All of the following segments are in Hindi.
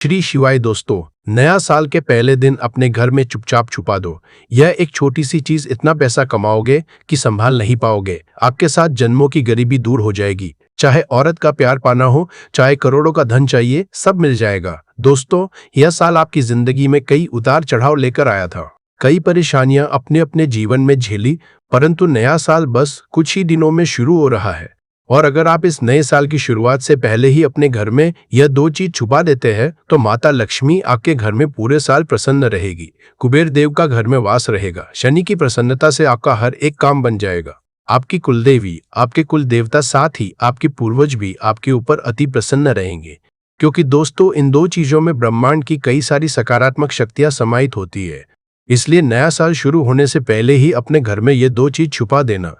श्री शिवाय दोस्तों, नया साल के पहले दिन अपने घर में चुपचाप छुपा दो। यह एक छोटी सी चीज इतना पैसा कमाओगे कि संभाल नहीं पाओगे। आपके साथ जन्मों की गरीबी दूर हो जाएगी। चाहे औरत का प्यार पाना हो, चाहे करोड़ों का धन चाहिए, सब मिल जाएगा। दोस्तों, यह साल आपकी जिंदगी में कई उतार चढ़ाव लेकर आया था। कई परेशानियां अपने अपने जीवन में झेली, परंतु नया साल बस कुछ ही दिनों में शुरू हो रहा है। और अगर आप इस नए साल की शुरुआत से पहले ही अपने घर में यह दो चीज छुपा देते हैं, तो माता लक्ष्मी आपके घर में पूरे साल प्रसन्न रहेगी। कुबेर देव का घर में वास रहेगा। शनि की प्रसन्नता से आपका हर एक काम बन जाएगा। आपकी कुलदेवी, आपके कुल देवता, साथ ही आपके पूर्वज भी आपके ऊपर अति प्रसन्न रहेंगे। क्योंकि दोस्तों, इन दो चीजों में ब्रह्मांड की कई सारी सकारात्मक शक्तियां समाहित होती है। इसलिए नया साल शुरू होने से पहले ही अपने घर में ये दो चीज छुपा देना।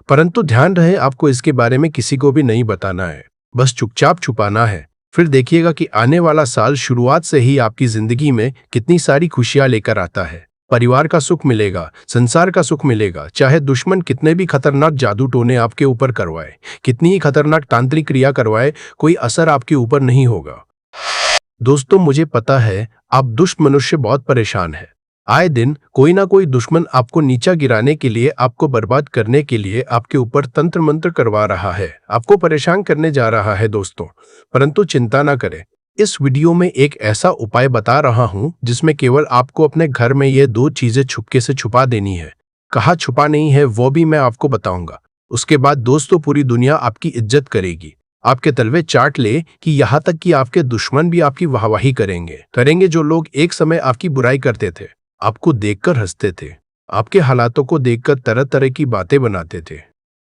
परंतु ध्यान रहे, आपको इसके बारे में किसी को भी नहीं बताना है, बस चुपचाप छुपाना है। फिर देखिएगा कि आने वाला साल शुरुआत से ही आपकी जिंदगी में कितनी सारी खुशियां लेकर आता है। परिवार का सुख मिलेगा, संसार का सुख मिलेगा। चाहे दुश्मन कितने भी खतरनाक जादू टोने आपके ऊपर करवाए, कितनी ही खतरनाक तांत्रिक क्रिया करवाए, कोई असर आपके ऊपर नहीं होगा। दोस्तों, मुझे पता है आप दुष्ट मनुष्य बहुत परेशान हैं। आए दिन कोई ना कोई दुश्मन आपको नीचा गिराने के लिए, आपको बर्बाद करने के लिए आपके ऊपर तंत्र मंत्र करवा रहा है, आपको परेशान करने जा रहा है दोस्तों। परंतु चिंता ना करें, इस वीडियो में एक ऐसा उपाय बता रहा हूं जिसमें केवल आपको अपने घर में ये दो चीजें छुपके से छुपा देनी है। कहाँ छुपा नहीं है वो भी मैं आपको बताऊंगा। उसके बाद दोस्तों, पूरी दुनिया आपकी इज्जत करेगी, आपके तलवे चाट ले कि यहाँ तक कि आपके दुश्मन भी आपकी वाहवाही करेंगे। जो लोग एक समय आपकी बुराई करते थे, आपको देखकर हंसते थे, आपके हालातों को देखकर तरह तरह की बातें बनाते थे,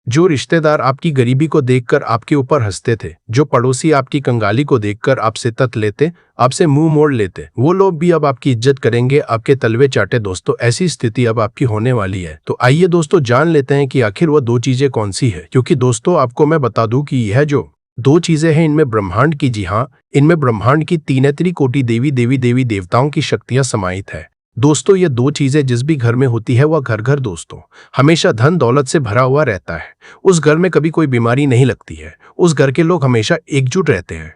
जो रिश्तेदार आपकी गरीबी को देखकर आपके ऊपर हंसते थे, जो पड़ोसी आपकी कंगाली को देखकर आपसे तत लेते, आपसे मुंह मोड़ लेते, वो लोग भी अब आपकी इज्जत करेंगे, आपके तलवे चाटे। दोस्तों, ऐसी स्थिति अब आपकी होने वाली है। तो आइए दोस्तों, जान लेते हैं कि आखिर वो दो चीजें कौन सी है। क्योंकि दोस्तों, आपको मैं बता दूं कि यह जो दो चीजें हैं, इनमें ब्रह्मांड की, जी हाँ, इनमें ब्रह्मांड की तीनैतरी कोटि देवी देवताओं की शक्तियां समाहित है। दोस्तों, ये दो चीजें जिस भी घर में होती है, वह घर दोस्तों हमेशा धन दौलत से भरा हुआ रहता है। उस घर में कभी कोई बीमारी नहीं लगती है। उस घर के लोग हमेशा एकजुट रहते हैं,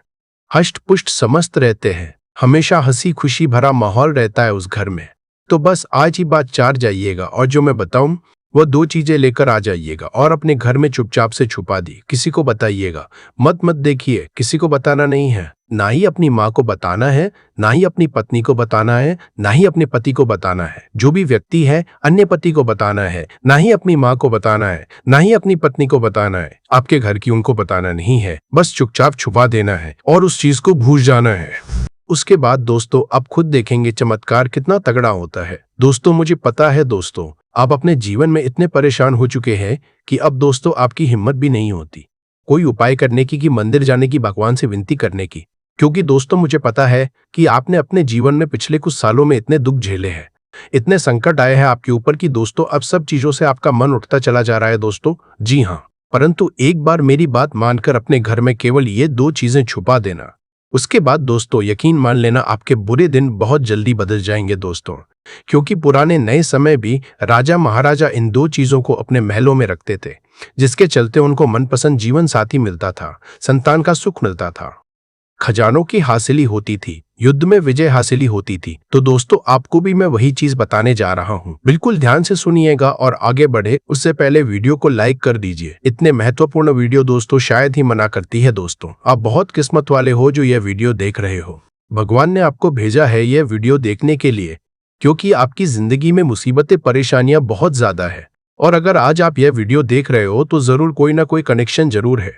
हष्ट पुष्ट समस्त रहते हैं, हमेशा हंसी खुशी भरा माहौल रहता है उस घर में। तो बस आज ही बात चार जाइएगा और जो मैं बताऊं वह दो चीजें लेकर आ जाइएगा और अपने घर में चुपचाप से छुपा दी। किसी को बताइएगा मत देखिए, किसी को बताना नहीं है। ना ही अपनी माँ को बताना है, ना ही अपनी पत्नी को बताना है, ना ही अपने पति को बताना है। जो भी व्यक्ति है, अन्य पति को बताना है, ना ही अपनी माँ को बताना है, ना ही अपनी पत्नी को बताना है। आपके घर की उनको बताना नहीं है, बस चुपचाप छुपा देना है और उस चीज को भूल जाना है। उसके बाद दोस्तों, आप खुद देखेंगे चमत्कार कितना तगड़ा होता है। दोस्तों, मुझे पता है दोस्तों, आप अपने जीवन में इतने परेशान हो चुके हैं कि अब दोस्तों आपकी हिम्मत भी नहीं होती कोई उपाय करने की, कि मंदिर जाने की, भगवान से विनती करने की। क्योंकि दोस्तों, मुझे पता है कि आपने अपने जीवन में पिछले कुछ सालों में इतने दुख झेले हैं, इतने संकट आए हैं आपके ऊपर कि दोस्तों अब सब चीजों से आपका मन उठता चला जा रहा है दोस्तों। जी हाँ, परंतु एक बार मेरी बात मानकर अपने घर में केवल ये दो चीजें छुपा देना। उसके बाद दोस्तों, यकीन मान लेना, आपके बुरे दिन बहुत जल्दी बदल जाएंगे दोस्तों। क्योंकि पुराने नए समय भी राजा महाराजा इन दो चीजों को अपने महलों में रखते थे, जिसके चलते उनको मनपसंद जीवन साथी मिलता था, संतान का सुख मिलता था, खजानों की हासिली होती थी, युद्ध में विजय हासिली होती थी। तो दोस्तों, आपको भी मैं वही चीज बताने जा रहा हूँ। बिल्कुल ध्यान से सुनिएगा और आगे बढ़े उससे पहले वीडियो को लाइक कर दीजिए। इतने महत्वपूर्ण वीडियो दोस्तों शायद ही मना करती है। दोस्तों, आप बहुत किस्मत वाले हो जो यह वीडियो देख रहे हो। भगवान ने आपको भेजा है यह वीडियो देखने के लिए, क्योंकि आपकी जिंदगी में मुसीबतें, परेशानियां बहुत ज्यादा है। और अगर आज आप यह वीडियो देख रहे हो तो जरूर कोई ना कोई कनेक्शन जरूर है,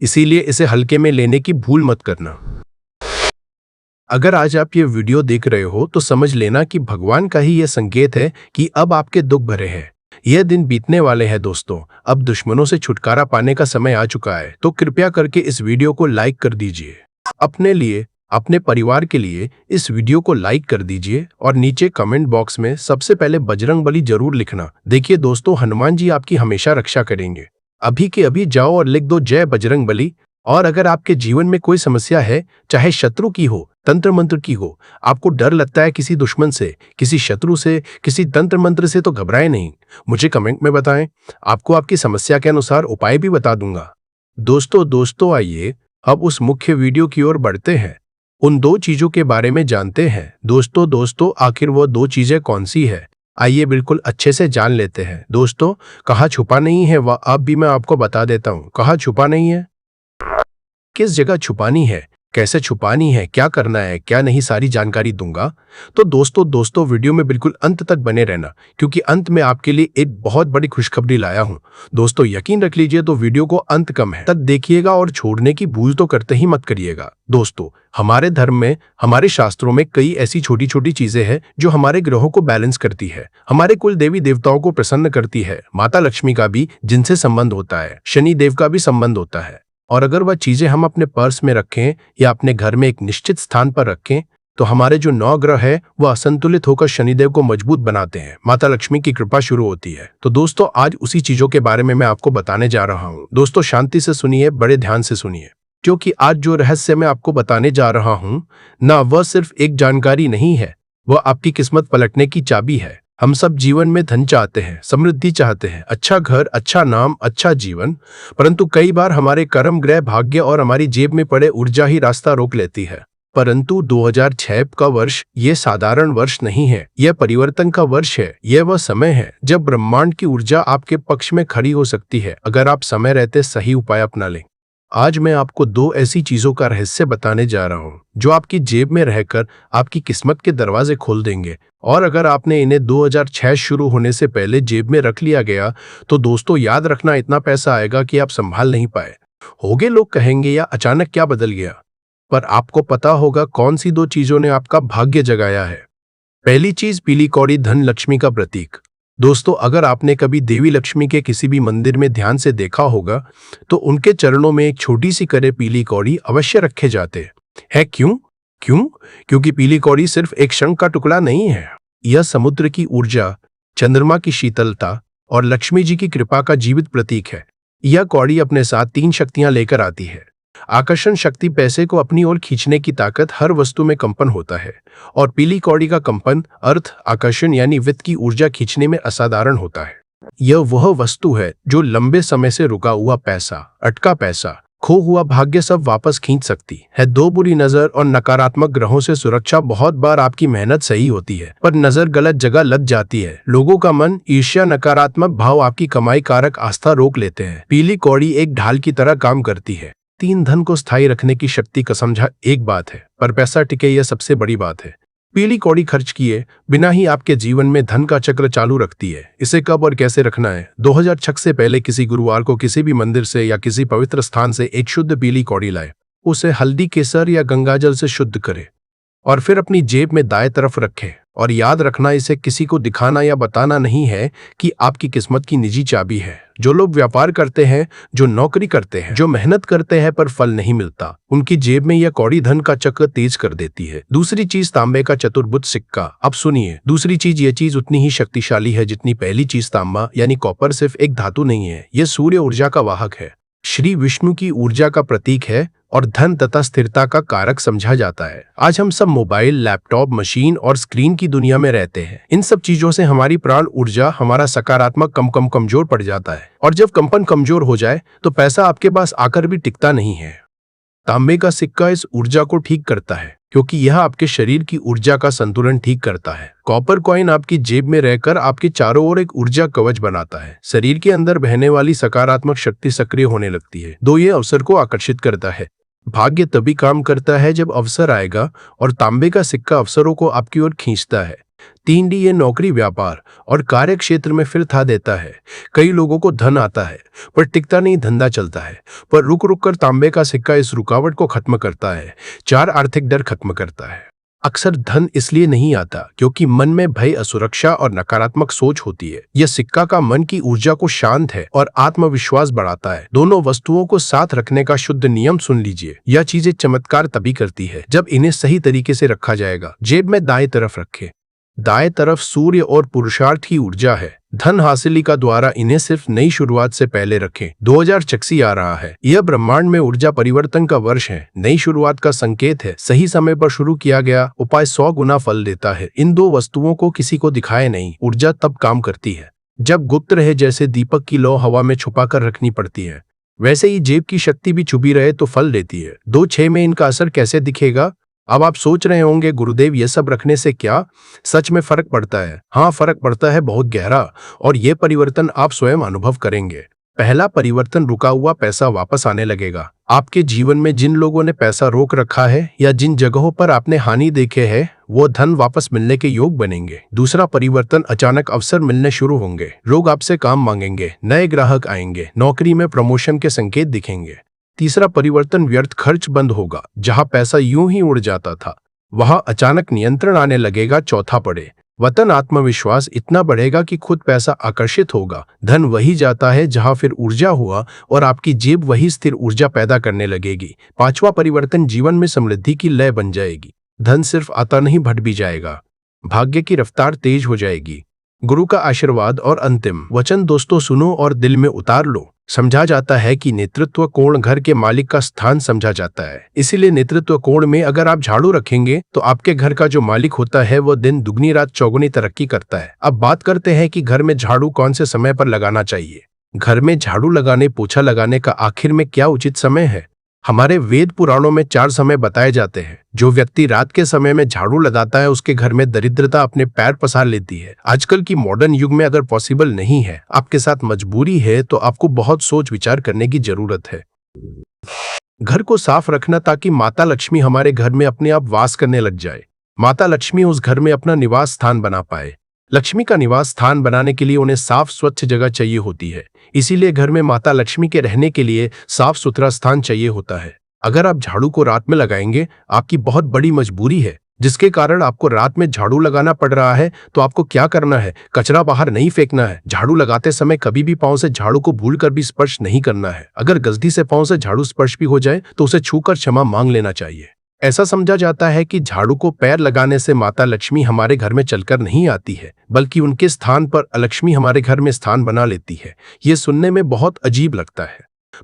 इसीलिए इसे हल्के में लेने की भूल मत करना। अगर आज आप ये वीडियो देख रहे हो तो समझ लेना कि भगवान का ही यह संकेत है कि अब आपके दुख भरे हैं, यह दिन बीतने वाले हैं दोस्तों। अब दुश्मनों से छुटकारा पाने का समय आ चुका है। तो कृपया करके इस वीडियो को लाइक कर दीजिए। अपने लिए, अपने परिवार के लिए इस वीडियो को लाइक कर दीजिए और नीचे कमेंट बॉक्स में सबसे पहले बजरंगबली जरूर लिखना। देखिए दोस्तों, हनुमान जी आपकी हमेशा रक्षा करेंगे। अभी के अभी जाओ और लिख दो जय बजरंगबली। और अगर आपके जीवन में कोई समस्या है, चाहे शत्रु की हो, तंत्र मंत्र की हो, आपको डर लगता है किसी दुश्मन से, किसी शत्रु से, किसी तंत्र मंत्र से, तो घबराएं नहीं, मुझे कमेंट में बताएं। आपको आपकी समस्या के अनुसार उपाय भी बता दूंगा। दोस्तों आइए अब उस मुख्य वीडियो की ओर बढ़ते हैं। उन दो चीजों के बारे में जानते हैं। दोस्तों आखिर वो दो चीजें कौन सी है? आइए बिल्कुल अच्छे से जान लेते हैं। दोस्तों, कहाँ छुपा नहीं है वह अब भी मैं आपको बता देता हूँ। कहाँ छुपा नहीं है, किस जगह छुपानी है, कैसे छुपानी है, क्या करना है, क्या नहीं, सारी जानकारी दूंगा। तो दोस्तों वीडियो में बिल्कुल अंत तक बने रहना, क्योंकि अंत में आपके लिए एक बहुत बड़ी खुशखबरी लाया हूं। दोस्तों यकीन रख लीजिए, तो वीडियो को अंत कम है तक देखिएगा और छोड़ने की भूल तो करते ही मत करिएगा। दोस्तों, हमारे धर्म में, हमारे शास्त्रों में कई ऐसी छोटी छोटी चीजें हैं जो हमारे ग्रहों को बैलेंस करती है, हमारे कुल देवी देवताओं को प्रसन्न करती है। माता लक्ष्मी का भी जिनसे संबंध होता है, शनि देव का भी संबंध होता है। और अगर वह चीजें हम अपने पर्स में रखें या अपने घर में एक निश्चित स्थान पर रखें, तो हमारे जो 9 ग्रह है वह असंतुलित होकर शनिदेव को मजबूत बनाते हैं, माता लक्ष्मी की कृपा शुरू होती है। तो दोस्तों, आज उसी चीजों के बारे में मैं आपको बताने जा रहा हूँ। दोस्तों शांति से सुनिए, बड़े ध्यान से सुनिए, क्योंकि आज जो रहस्य मैं आपको बताने जा रहा हूँ ना, वह सिर्फ एक जानकारी नहीं है, वह आपकी किस्मत पलटने की चाबी है। हम सब जीवन में धन चाहते हैं, समृद्धि चाहते हैं, अच्छा घर, अच्छा नाम, अच्छा जीवन, परंतु कई बार हमारे कर्म, ग्रह, भाग्य और हमारी जेब में पड़े ऊर्जा ही रास्ता रोक लेती है। परंतु 2006 का वर्ष ये साधारण वर्ष नहीं है, यह परिवर्तन का वर्ष है। यह वह समय है जब ब्रह्मांड की ऊर्जा आपके पक्ष में खड़ी हो सकती है, अगर आप समय रहते सही उपाय अपना लें। आज मैं आपको 2 ऐसी चीजों का रहस्य बताने जा रहा हूं जो आपकी जेब में रहकर आपकी किस्मत के दरवाजे खोल देंगे। और अगर आपने इन्हें 2006 शुरू होने से पहले जेब में रख लिया गया, तो दोस्तों याद रखना, इतना पैसा आएगा कि आप संभाल नहीं पाए होगे। लोग कहेंगे या अचानक क्या बदल गया, पर आपको पता होगा कौन सी 2 चीजों ने आपका भाग्य जगाया है। पहली चीज, पीली कौड़ी, धन लक्ष्मी का प्रतीक। दोस्तों, अगर आपने कभी देवी लक्ष्मी के किसी भी मंदिर में ध्यान से देखा होगा, तो उनके चरणों में एक छोटी सी करे पीली कौड़ी अवश्य रखे जाते हैं। क्योंकि पीली कौड़ी सिर्फ एक शंख का टुकड़ा नहीं है, यह समुद्र की ऊर्जा, चंद्रमा की शीतलता और लक्ष्मी जी की कृपा का जीवित प्रतीक है। यह कौड़ी अपने साथ 3 शक्तियां लेकर आती है। आकर्षण शक्ति, पैसे को अपनी ओर खींचने की ताकत, हर वस्तु में कंपन होता है। और पीली कौड़ी का कंपन अर्थ, आकर्षण यानी वित्त की ऊर्जा खींचने में असाधारण होता है। यह वह वस्तु है जो लंबे समय से रुका हुआ पैसा, अटका पैसा, खो हुआ भाग्य सब वापस खींच सकती है। 2 बुरी नजर और नकारात्मक ग्रहों से सुरक्षा। बहुत बार आपकी मेहनत सही होती है, पर नजर गलत जगह लग जाती है। लोगों का मन, ईर्ष्या, नकारात्मक भाव आपकी कमाई कारक आस्था रोक लेते हैं। पीली कौड़ी एक ढाल की तरह काम करती है। 3, धन को स्थायी रखने की शक्ति का समझा एक बात है, पर पैसा टिके यह सबसे बड़ी बात है। पीली कौड़ी खर्च किए बिना ही आपके जीवन में धन का चक्र चालू रखती है। इसे कब और कैसे रखना है? 2006 से पहले किसी गुरुवार को किसी भी मंदिर से या किसी पवित्र स्थान से एक शुद्ध पीली कौड़ी लाए, उसे हल्दी, केसर या गंगाजल से शुद्ध करें और फिर अपनी जेब में दाएं तरफ रखें। और याद रखना, इसे किसी को दिखाना या बताना नहीं है कि आपकी किस्मत की निजी चाबी है। जो लोग व्यापार करते हैं, जो नौकरी करते हैं, जो मेहनत करते हैं पर फल नहीं मिलता, उनकी जेब में यह कौड़ी धन का चक्र तेज कर देती है। दूसरी चीज, तांबे का चतुर्भुज सिक्का। अब सुनिए, दूसरी चीज, यह चीज उतनी ही शक्तिशाली है जितनी पहली चीज। तांबा यानी कॉपर सिर्फ एक धातु नहीं है, यह सूर्य ऊर्जा का वाहक है, श्री विष्णु की ऊर्जा का प्रतीक है और धन तथा स्थिरता का कारक समझा जाता है। आज हम सब मोबाइल, लैपटॉप, मशीन और स्क्रीन की दुनिया में रहते हैं। इन सब चीजों से हमारी प्राण ऊर्जा, हमारा सकारात्मक कमजोर पड़ जाता है। और जब कंपन कमजोर हो जाए तो पैसा आपके पास आकर भी टिकता नहीं है। तांबे का सिक्का इस ऊर्जा को ठीक करता है, क्योंकि यह आपके शरीर की ऊर्जा का संतुलन ठीक करता है। कॉपर कॉइन आपकी जेब में रहकर आपके चारों ओर एक ऊर्जा कवच बनाता है। शरीर के अंदर बहने वाली सकारात्मक शक्ति सक्रिय होने लगती है। 2, ये अवसर को आकर्षित करता है। भाग्य तभी काम करता है जब अवसर आएगा, और तांबे का सिक्का अवसरों को आपकी ओर खींचता है। 3, ये नौकरी, व्यापार और कार्य क्षेत्र में फिर था देता है। कई लोगों को धन आता है पर टिकता नहीं, धंधा चलता है, पर रुक कर तांबे का सिक्का इस रुकावट को खत्म करता है। 4, आर्थिक डर खत्म करता है। अक्सर धन इसलिए नहीं आता क्योंकि मन में भय, असुरक्षा और नकारात्मक सोच होती है। यह सिक्का का मन की ऊर्जा को शांत है और आत्मविश्वास बढ़ाता है। दोनों वस्तुओं को साथ रखने का शुद्ध नियम सुन लीजिए। यह चीजें चमत्कार तभी करती है जब इन्हें सही तरीके से रखा जाएगा। जेब में दाएं तरफ रखें। दाएं तरफ सूर्य और पुरुषार्थ की ऊर्जा है, धन हासिली का द्वारा। इन्हें सिर्फ नई शुरुआत से पहले रखें। 2086 आ रहा है, यह ब्रह्मांड में ऊर्जा परिवर्तन का वर्ष है, नई शुरुआत का संकेत है। सही समय पर शुरू किया गया उपाय 100 गुना फल देता है। इन 2 वस्तुओं को किसी को दिखाए नहीं। ऊर्जा तब काम करती है जब गुप्त रहे, जैसे दीपक की लौ हवा में छुपा कर रखनी पड़ती है, वैसे ही जेब की शक्ति भी छुपी रहे तो फल देती है। 2, 6 में इनका असर कैसे दिखेगा? अब आप सोच रहे होंगे गुरुदेव ये सब रखने से क्या सच में फर्क पड़ता है? हाँ, फर्क पड़ता है, बहुत गहरा। और ये परिवर्तन आप स्वयं अनुभव करेंगे। पहला परिवर्तन, रुका हुआ पैसा वापस आने लगेगा। आपके जीवन में जिन लोगों ने पैसा रोक रखा है या जिन जगहों पर आपने हानि देखे है, वो धन वापस मिलने के योग बनेंगे। दूसरा परिवर्तन, अचानक अवसर मिलने शुरू होंगे। लोग आपसे काम मांगेंगे, नए ग्राहक आएंगे, नौकरी में प्रमोशन के संकेत दिखेंगे। तीसरा परिवर्तन, व्यर्थ खर्च बंद होगा। जहां पैसा यूं ही उड़ जाता था, वहां अचानक नियंत्रण आने लगेगा। चौथा पड़े वतन, आत्मविश्वास इतना बढ़ेगा कि खुद पैसा आकर्षित होगा। धन वही जाता है जहां फिर ऊर्जा हुआ और आपकी जेब वही स्थिर ऊर्जा पैदा करने लगेगी। पांचवा परिवर्तन, जीवन में समृद्धि की लय बन जाएगी। धन सिर्फ आता नहीं, बढ़ भी जाएगा। भाग्य की रफ्तार तेज हो जाएगी। गुरु का आशीर्वाद और अंतिम वचन, दोस्तों सुनो और दिल में उतार लो। समझा जाता है कि नेतृत्व कोण घर के मालिक का स्थान समझा जाता है। इसीलिए नेतृत्व कोण में अगर आप झाड़ू रखेंगे तो आपके घर का जो मालिक होता है वो दिन दुगनी रात चौगुनी तरक्की करता है। अब बात करते हैं कि घर में झाड़ू कौन से समय पर लगाना चाहिए। घर में झाड़ू लगाने, पोछा लगाने का आखिर में क्या उचित समय है? हमारे वेद पुराणों में 4 समय बताए जाते हैं। जो व्यक्ति रात के समय में झाड़ू लगाता है उसके घर में दरिद्रता अपने पैर पसार लेती है। आजकल की मॉडर्न युग में अगर पॉसिबल नहीं है, आपके साथ मजबूरी है, तो आपको बहुत सोच विचार करने की जरूरत है। घर को साफ रखना ताकि माता लक्ष्मी हमारे घर में अपने आप वास करने लग जाए। माता लक्ष्मी उस घर में अपना निवास स्थान बना पाए। लक्ष्मी का निवास स्थान बनाने के लिए उन्हें साफ स्वच्छ जगह चाहिए होती है। इसीलिए घर में माता लक्ष्मी के रहने के लिए साफ सुथरा स्थान चाहिए होता है। अगर आप झाड़ू को रात में लगाएंगे, आपकी बहुत बड़ी मजबूरी है जिसके कारण आपको रात में झाड़ू लगाना पड़ रहा है, तो आपको क्या करना है? कचरा बाहर नहीं फेंकना है। झाड़ू लगाते समय कभी भी पांव से झाड़ू को भूलकर भी स्पर्श नहीं करना है। अगर गलती से पांव से झाड़ू स्पर्श भी हो जाए तो उसे छूकर क्षमा मांग लेना चाहिए। ऐसा समझा जाता है कि झाड़ू को पैर लगाने से माता लक्ष्मी हमारे घर में चलकर नहीं आती है, बल्कि उनके स्थान पर अलक्ष्मी हमारे घर में स्थान बना लेती है। ये सुनने में बहुत अजीब लगता है,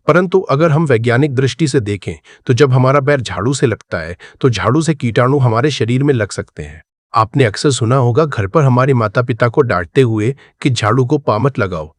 परंतु अगर हम वैज्ञानिक दृष्टि से देखें तो जब हमारा पैर झाड़ू से लगता है तो झाड़ू से कीटाणु हमारे शरीर में लग सकते हैं। आपने अक्सर सुना होगा घर पर हमारे माता पिता को डांटते हुए कि झाड़ू को पाँव मत लगाओ,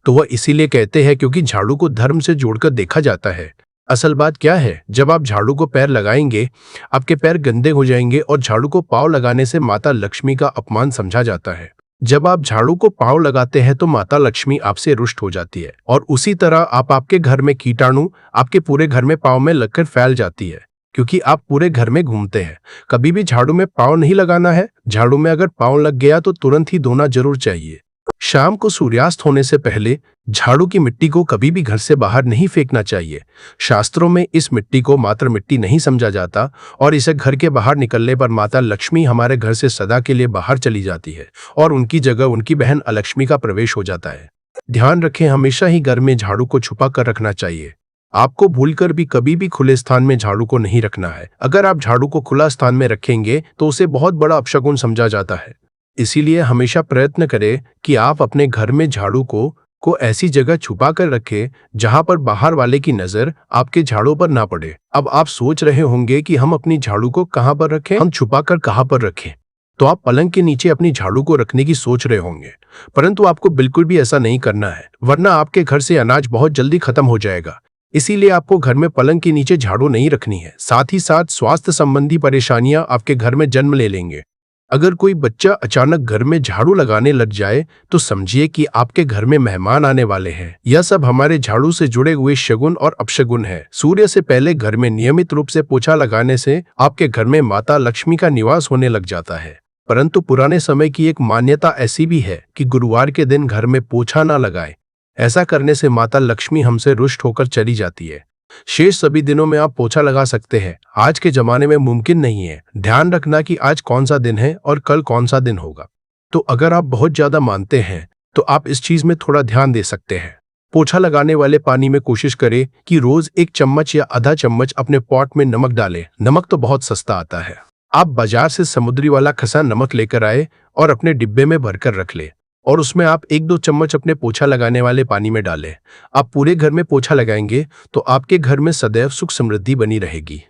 तो वह इसीलिए कहते हैं क्योंकि झाड़ू को धर्म से जोड़कर देखा जाता है। असल बात क्या है, जब आप झाड़ू को पैर लगाएंगे आपके पैर गंदे हो जाएंगे और झाड़ू को पाँव लगाने से माता लक्ष्मी का अपमान समझा जाता है। जब आप झाड़ू को पाँव लगाते हैं तो माता लक्ष्मी आपसे रुष्ट हो जाती है और उसी तरह आपके घर में कीटाणु आपके पूरे घर में पाँव में लगकर फैल जाती है, क्योंकि आप पूरे घर में घूमते हैं। कभी भी झाड़ू में पाँव नहीं लगाना है। झाड़ू में अगर पाँव लग गया तो तुरंत ही धोना जरूर चाहिए। शाम को सूर्यास्त होने से पहले झाड़ू की मिट्टी को कभी भी घर से बाहर नहीं फेंकना चाहिए। शास्त्रों में इस मिट्टी को मात्र मिट्टी नहीं समझा जाता और इसे घर के बाहर निकलने पर माता लक्ष्मी हमारे घर से सदा के लिए बाहर चली जाती है और उनकी जगह उनकी बहन अलक्ष्मी का प्रवेश हो जाता है। ध्यान रखें, हमेशा ही घर में झाड़ू को छुपा कर रखना चाहिए। आपको भूलकर भी कभी भी खुले स्थान में झाड़ू को नहीं रखना है। अगर आप झाड़ू को खुला स्थान में रखेंगे तो उसे बहुत बड़ा अपशगुन समझा जाता है। इसीलिए हमेशा प्रयत्न करें कि आप अपने घर में झाड़ू को ऐसी जगह छुपा कर रखें जहां पर बाहर वाले की नजर आपके झाड़ू पर ना पड़े। अब आप सोच रहे होंगे कि हम अपनी झाड़ू को कहां पर रखें, हम छुपा कर कहां पर रखें। तो आप पलंग के नीचे अपनी झाड़ू को रखने की सोच रहे होंगे, परंतु आपको बिल्कुल भी ऐसा नहीं करना है, वरना आपके घर से अनाज बहुत जल्दी खत्म हो जाएगा। इसीलिए आपको घर में पलंग के नीचे झाड़ू नहीं रखनी है। साथ ही साथ स्वास्थ्य संबंधी परेशानियां आपके घर में जन्म ले लेंगे। अगर कोई बच्चा अचानक घर में झाड़ू लगाने लग जाए तो समझिए कि आपके घर में मेहमान आने वाले हैं। यह सब हमारे झाड़ू से जुड़े हुए शगुन और अपशगुन है। सूर्य से पहले घर में नियमित रूप से पोछा लगाने से आपके घर में माता लक्ष्मी का निवास होने लग जाता है। परंतु पुराने समय की एक मान्यता ऐसी भी है कि गुरुवार के दिन घर में पोछा ना लगाए। ऐसा करने से माता लक्ष्मी हमसे रुष्ट होकर चली जाती है। शेष सभी दिनों में आप पोछा लगा सकते हैं। आज के जमाने में मुमकिन नहीं है। ध्यान रखना कि आज कौन सा दिन है और कल कौन सा दिन होगा। तो अगर आप बहुत ज्यादा मानते हैं तो आप इस चीज में थोड़ा ध्यान दे सकते हैं। पोछा लगाने वाले पानी में कोशिश करें कि रोज 1 चम्मच या आधा चम्मच अपने पॉट में नमक डालें। नमक तो बहुत सस्ता आता है। आप बाजार से समुद्री वाला खसा नमक लेकर आए और अपने डिब्बे में भरकर रख ले और उसमें आप 1-2 चम्मच अपने पोछा लगाने वाले पानी में डालें। आप पूरे घर में पोछा लगाएंगे तो आपके घर में सदैव सुख समृद्धि बनी रहेगी।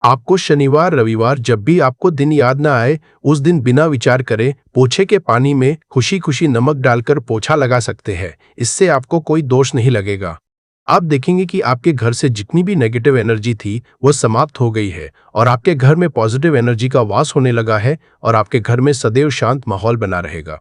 आपको शनिवार रविवार जब भी आपको दिन याद ना आए उस दिन बिना विचार करे पोछे के पानी में खुशी खुशी नमक डालकर पोछा लगा सकते हैं। इससे आपको कोई दोष नहीं लगेगा। आप देखेंगे कि आपके घर से जितनी भी नेगेटिव एनर्जी थी वो समाप्त हो गई है और आपके घर में पॉजिटिव एनर्जी का वास होने लगा है और आपके घर में सदैव शांत माहौल बना रहेगा।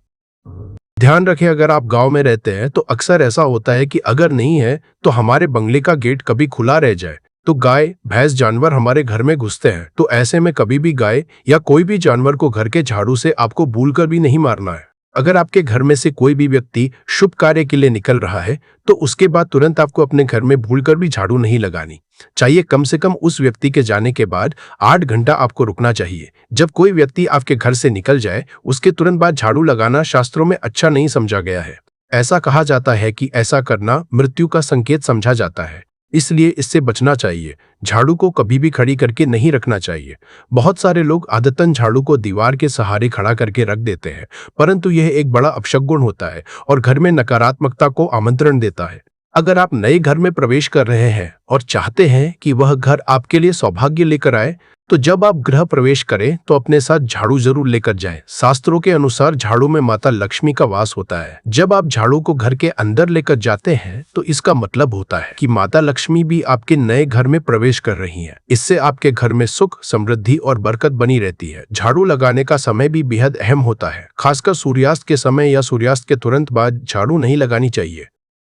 ध्यान रखें, अगर आप गांव में रहते हैं तो अक्सर ऐसा होता है कि अगर नहीं है तो हमारे बंगले का गेट कभी खुला रह जाए तो गाय भैंस जानवर हमारे घर में घुसते हैं। तो ऐसे में कभी भी गाय या कोई भी जानवर को घर के झाड़ू से आपको भूलकर भी नहीं मारना है। अगर आपके घर में से कोई भी व्यक्ति शुभ कार्य के लिए निकल रहा है तो उसके बाद तुरंत आपको अपने घर में भूलकर भी झाड़ू नहीं लगानी चाहिए। कम से कम उस व्यक्ति के जाने के बाद 8 घंटा आपको रुकना चाहिए। जब कोई व्यक्ति आपके घर से निकल जाए उसके तुरंत बाद झाड़ू लगाना शास्त्रों में अच्छा नहीं समझा गया है। ऐसा कहा जाता है कि ऐसा करना मृत्यु का संकेत समझा जाता है, इसलिए इससे बचना चाहिए। झाड़ू को कभी भी खड़ी करके नहीं रखना चाहिए। बहुत सारे लोग आदतन झाड़ू को दीवार के सहारे खड़ा करके रख देते हैं, परंतु यह एक बड़ा अपशगुन होता है और घर में नकारात्मकता को आमंत्रण देता है। अगर आप नए घर में प्रवेश कर रहे हैं और चाहते हैं कि वह घर आपके लिए सौभाग्य लेकर आए, तो जब आप गृह प्रवेश करें तो अपने साथ झाड़ू जरूर लेकर जाएं। शास्त्रों के अनुसार झाड़ू में माता लक्ष्मी का वास होता है। जब आप झाड़ू को घर के अंदर लेकर जाते हैं तो इसका मतलब होता है कि माता लक्ष्मी भी आपके नए घर में प्रवेश कर रही हैं। इससे आपके घर में सुख, समृद्धि और बरकत बनी रहती है। झाड़ू लगाने का समय भी बेहद अहम होता है। खासकर सूर्यास्त के समय या सूर्यास्त के तुरंत बाद झाड़ू नहीं लगानी चाहिए।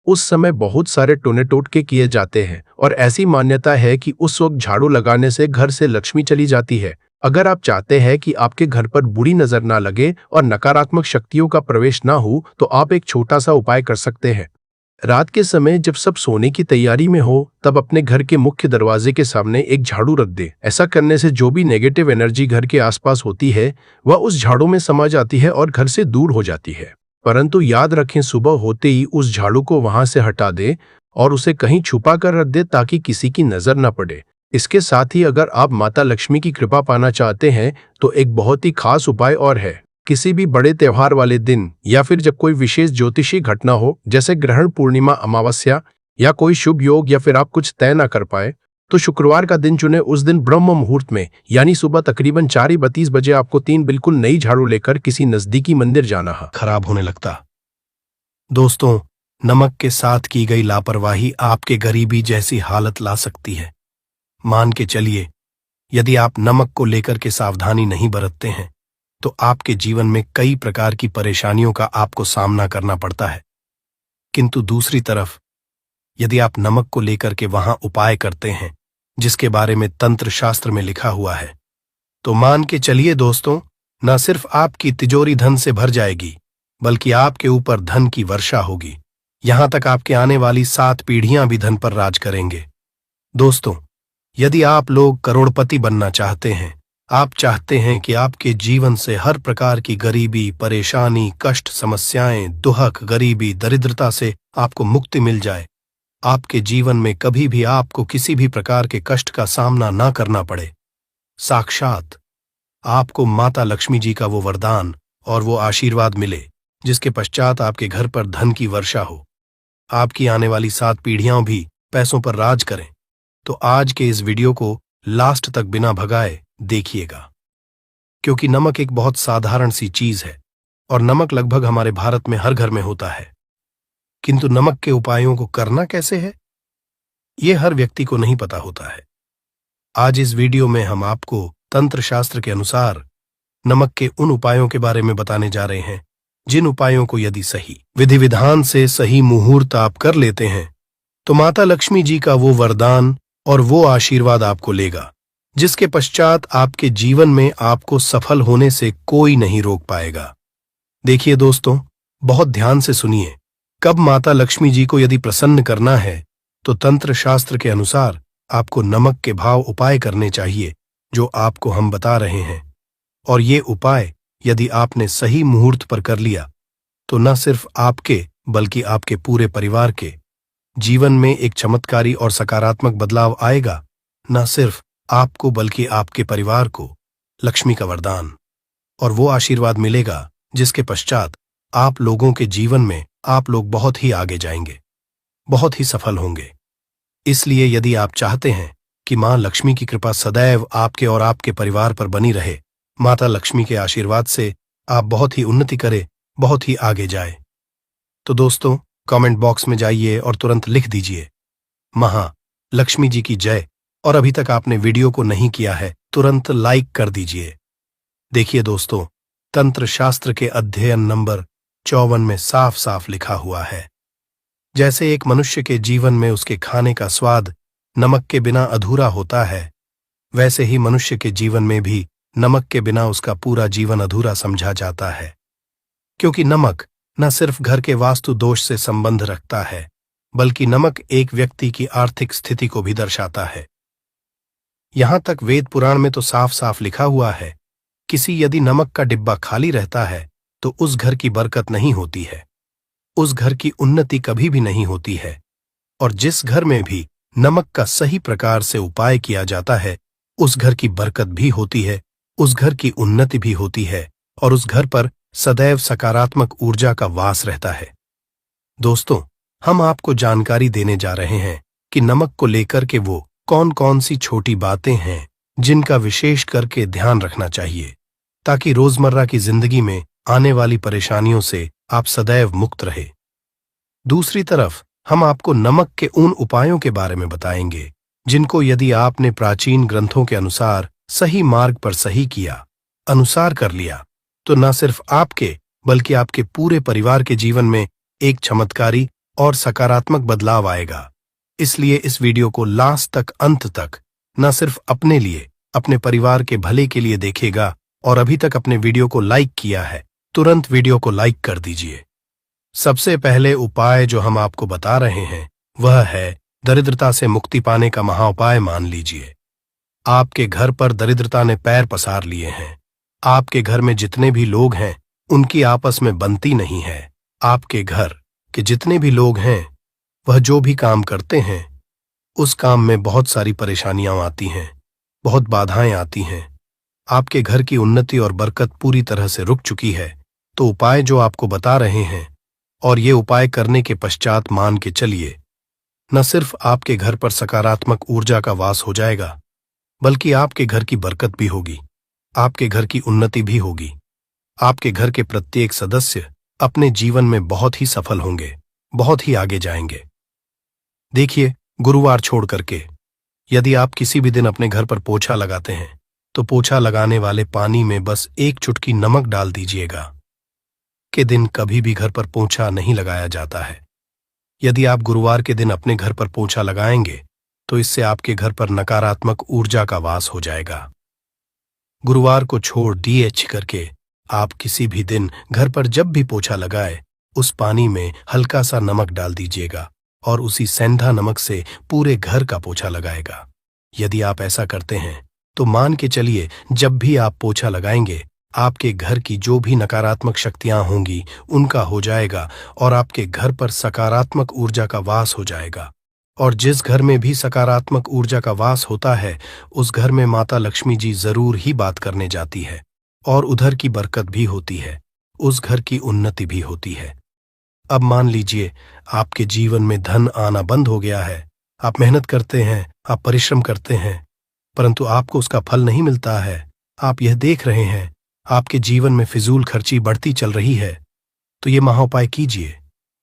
उस समय बहुत सारे टोने टोटके किए जाते हैं और ऐसी मान्यता है कि उस वक्त झाड़ू लगाने से घर से लक्ष्मी चली जाती है। अगर आप चाहते हैं कि आपके घर पर बुरी नजर ना लगे और नकारात्मक शक्तियों का प्रवेश ना हो तो आप एक छोटा सा उपाय कर सकते हैं। रात के समय जब सब सोने की तैयारी में हो तब अपने घर के मुख्य दरवाजे के सामने एक झाड़ू रख दे। ऐसा करने से जो भी नेगेटिव एनर्जी घर के आसपास होती है वह उस झाड़ू में समा जाती है और घर से दूर हो जाती है। परंतु याद रखें, सुबह होते ही उस झाड़ू को वहां से हटा दे और उसे कहीं छुपा कर रख दे ताकि किसी की नजर न पड़े। इसके साथ ही अगर आप माता लक्ष्मी की कृपा पाना चाहते हैं तो एक बहुत ही खास उपाय और है। किसी भी बड़े त्योहार वाले दिन या फिर जब कोई विशेष ज्योतिषी घटना हो जैसे ग्रहण, पूर्णिमा, अमावस्या या कोई शुभ योग या फिर आप कुछ तय न कर पाए तो शुक्रवार का दिन चुने। उस दिन ब्रह्म मुहूर्त में यानी सुबह तकरीबन 4:32 बजे आपको 3 बिल्कुल नई झाड़ू लेकर किसी नजदीकी मंदिर जाना है। खराब होने लगता। दोस्तों, नमक के साथ की गई लापरवाही आपके गरीबी जैसी हालत ला सकती है। मान के चलिए, यदि आप नमक को लेकर के सावधानी नहीं बरतते हैं तो आपके जीवन में कई प्रकार की परेशानियों का आपको सामना करना पड़ता है। किंतु दूसरी तरफ यदि आप नमक को लेकर के वहां उपाय करते हैं जिसके बारे में तंत्र शास्त्र में लिखा हुआ है, तो मान के चलिए दोस्तों, न सिर्फ आपकी तिजोरी धन से भर जाएगी बल्कि आपके ऊपर धन की वर्षा होगी। यहां तक आपके आने वाली 7 पीढ़ियां भी धन पर राज करेंगे। दोस्तों, यदि आप लोग करोड़पति बनना चाहते हैं, आप चाहते हैं कि आपके जीवन से हर प्रकार की गरीबी, परेशानी, कष्ट, समस्याएं, दुहक, गरीबी, दरिद्रता से आपको मुक्ति मिल जाए, आपके जीवन में कभी भी आपको किसी भी प्रकार के कष्ट का सामना ना करना पड़े, साक्षात आपको माता लक्ष्मी जी का वो वरदान और वो आशीर्वाद मिले जिसके पश्चात आपके घर पर धन की वर्षा हो, आपकी आने वाली 7 पीढ़ियां भी पैसों पर राज करें, तो आज के इस वीडियो को लास्ट तक बिना भगाए देखिएगा। क्योंकि नमक एक बहुत साधारण सी चीज है और नमक लगभग हमारे भारत में हर घर में होता है। किंतु नमक के उपायों को करना कैसे है, ये हर व्यक्ति को नहीं पता होता है। आज इस वीडियो में हम आपको तंत्र शास्त्र के अनुसार नमक के उन उपायों के बारे में बताने जा रहे हैं जिन उपायों को यदि सही विधि विधान से सही मुहूर्त आप कर लेते हैं तो माता लक्ष्मी जी का वो वरदान और वो आशीर्वाद आपको लेगा जिसके पश्चात आपके जीवन में आपको सफल होने से कोई नहीं रोक पाएगा। देखिए दोस्तों, बहुत ध्यान से सुनिए। कब माता लक्ष्मी जी को यदि प्रसन्न करना है तो तंत्र शास्त्र के अनुसार आपको नमक के भाव उपाय करने चाहिए जो आपको हम बता रहे हैं। और ये उपाय यदि आपने सही मुहूर्त पर कर लिया तो न सिर्फ आपके बल्कि आपके पूरे परिवार के जीवन में एक चमत्कारी और सकारात्मक बदलाव आएगा। न सिर्फ आपको बल्कि आपके परिवार को लक्ष्मी का वरदान और वो आशीर्वाद मिलेगा जिसके पश्चात आप लोगों के जीवन में आप लोग बहुत ही आगे जाएंगे, बहुत ही सफल होंगे। इसलिए यदि आप चाहते हैं कि मां लक्ष्मी की कृपा सदैव आपके और आपके परिवार पर बनी रहे, माता लक्ष्मी के आशीर्वाद से आप बहुत ही उन्नति करें, बहुत ही आगे जाए, तो दोस्तों कमेंट बॉक्स में जाइए और तुरंत लिख दीजिए लक्ष्मी जी की जय। और अभी तक आपने वीडियो को नहीं किया है, तुरंत लाइक कर दीजिए। देखिए दोस्तों, तंत्र शास्त्र के अध्ययन नंबर 54 में साफ साफ लिखा हुआ है, जैसे एक मनुष्य के जीवन में उसके खाने का स्वाद नमक के बिना अधूरा होता है, वैसे ही मनुष्य के जीवन में भी नमक के बिना उसका पूरा जीवन अधूरा समझा जाता है। क्योंकि नमक न सिर्फ घर के वास्तु दोष से संबंध रखता है, बल्कि नमक एक व्यक्ति की आर्थिक स्थिति को भी दर्शाता है। यहां तक वेद पुराण में तो साफ साफ लिखा हुआ है, किसी यदि नमक का डिब्बा खाली रहता है तो उस घर की बरकत नहीं होती है, उस घर की उन्नति कभी भी नहीं होती है। और जिस घर में भी नमक का सही प्रकार से उपाय किया जाता है, उस घर की बरकत भी होती है, उस घर की उन्नति भी होती है, और उस घर पर सदैव सकारात्मक ऊर्जा का वास रहता है। दोस्तों, हम आपको जानकारी देने जा रहे हैं कि नमक को लेकर के वो कौन कौन सी छोटी बातें हैं जिनका विशेष करके ध्यान रखना चाहिए, ताकि रोजमर्रा की जिंदगी में आने वाली परेशानियों से आप सदैव मुक्त रहे। दूसरी तरफ हम आपको नमक के उन उपायों के बारे में बताएंगे जिनको यदि आपने प्राचीन ग्रंथों के अनुसार सही मार्ग पर सही किया, अनुसार कर लिया, तो न सिर्फ आपके बल्कि आपके पूरे परिवार के जीवन में एक चमत्कारी और सकारात्मक बदलाव आएगा। इसलिए इस वीडियो को लास्ट तक, अंत तक न सिर्फ अपने लिए, अपने परिवार के भले के लिए देखिएगा। और अभी तक अपने वीडियो को लाइक किया है, तुरंत वीडियो को लाइक कर दीजिए। सबसे पहले उपाय जो हम आपको बता रहे हैं वह है दरिद्रता से मुक्ति पाने का महाउपाय। मान लीजिए आपके घर पर दरिद्रता ने पैर पसार लिए हैं, आपके घर में जितने भी लोग हैं उनकी आपस में बनती नहीं है, आपके घर के जितने भी लोग हैं वह जो भी काम करते हैं उस काम में बहुत सारी परेशानियां आती हैं, बहुत बाधाएं आती हैं, आपके घर की उन्नति और बरकत पूरी तरह से रुक चुकी है। तो उपाय जो आपको बता रहे हैं, और ये उपाय करने के पश्चात मान के चलिए, न सिर्फ आपके घर पर सकारात्मक ऊर्जा का वास हो जाएगा, बल्कि आपके घर की बरकत भी होगी, आपके घर की उन्नति भी होगी, आपके घर के प्रत्येक सदस्य अपने जीवन में बहुत ही सफल होंगे, बहुत ही आगे जाएंगे। देखिए, गुरुवार छोड़ करके यदि आप किसी भी दिन अपने घर पर पोछा लगाते हैं तो पोछा लगाने वाले पानी में बस एक चुटकी नमक डाल दीजिएगा। के दिन कभी भी घर पर पोछा नहीं लगाया जाता है। यदि आप गुरुवार के दिन अपने घर पर पोछा लगाएंगे तो इससे आपके घर पर नकारात्मक ऊर्जा का वास हो जाएगा। गुरुवार को छोड़ डीएच करके आप किसी भी दिन घर पर जब भी पोछा लगाए उस पानी में हल्का सा नमक डाल दीजिएगा और उसी सेंधा नमक से पूरे घर का पोछा लगाएगा। यदि आप ऐसा करते हैं तो मान के चलिए जब भी आप पोछा लगाएंगे आपके घर की जो भी नकारात्मक शक्तियां होंगी उनका हो जाएगा और आपके घर पर सकारात्मक ऊर्जा का वास हो जाएगा। और जिस घर में भी सकारात्मक ऊर्जा का वास होता है उस घर में माता लक्ष्मी जी जरूर ही बात करने जाती है और उधर की बरकत भी होती है, उस घर की उन्नति भी होती है। अब मान लीजिए आपके जीवन में धन आना बंद हो गया है, आप मेहनत करते हैं, आप परिश्रम करते हैं, परंतु आपको उसका फल नहीं मिलता है, आप यह देख रहे हैं आपके जीवन में फिजूल खर्ची बढ़ती चल रही है, तो ये महाउपाय कीजिए,